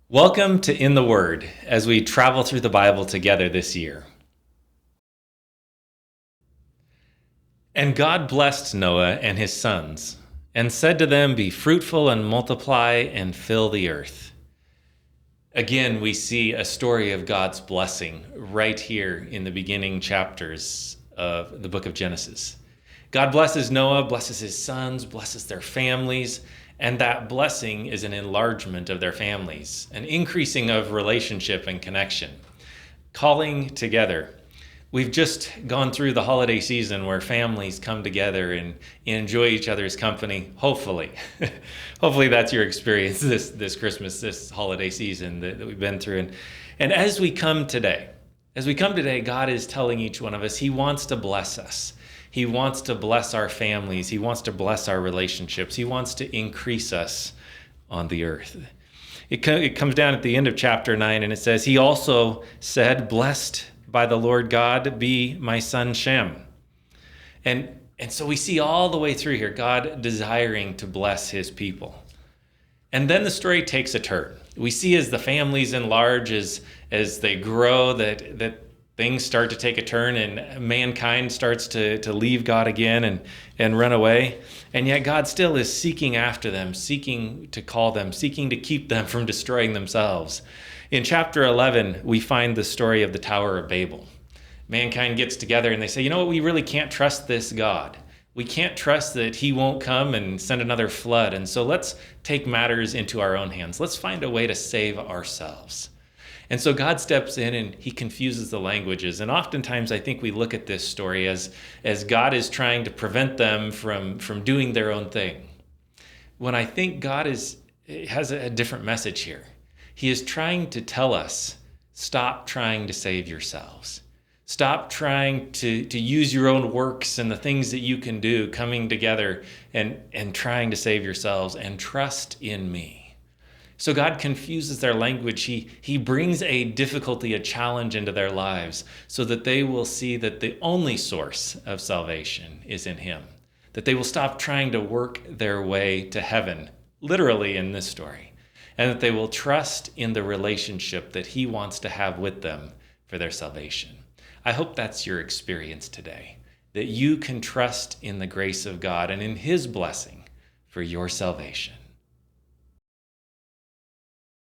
Welcome to In the Word as we travel through the Bible together this year. And God blessed Noah and his sons, and said to them, "Be fruitful and multiply and fill the earth." Again, we see a story of God's blessing right here in the beginning chapters of the book of Genesis. God blesses Noah, blesses his sons, blesses their families, and that blessing is an enlargement of their families, an increasing of relationship and connection, calling together. We've just gone through the holiday season where families come together and enjoy each other's company, hopefully. Hopefully that's your experience this Christmas, this holiday season that we've been through. And as we come today, God is telling each one of us He wants to bless us. He wants to bless our families. He wants to bless our relationships. He wants to increase us on the earth. It comes down at the end of chapter 9, and it says, "He also said, 'Blessed by the Lord God be my son Shem.'" And so we see all the way through here, God desiring to bless his people. And then the story takes a turn. We see as the families enlarge, as they grow, that things start to take a turn and mankind starts to leave God again and run away. And yet God still is seeking after them, seeking to call them, seeking to keep them from destroying themselves. In chapter 11, we find the story of the Tower of Babel. Mankind gets together and they say, you know what, we really can't trust this God. We can't trust that he won't come and send another flood. And so let's take matters into our own hands. Let's find a way to save ourselves. And so God steps in and he confuses the languages. And oftentimes I think we look at this story as God is trying to prevent them from doing their own thing. When I think God has a different message here. He is trying to tell us, stop trying to save yourselves. Stop trying to use your own works and the things that you can do coming together and trying to save yourselves, and trust in me. So God confuses their language. He brings a difficulty, a challenge into their lives so that they will see that the only source of salvation is in him. That they will stop trying to work their way to heaven, literally in this story. And that they will trust in the relationship that he wants to have with them for their salvation. I hope that's your experience today. That you can trust in the grace of God and in his blessing for your salvation.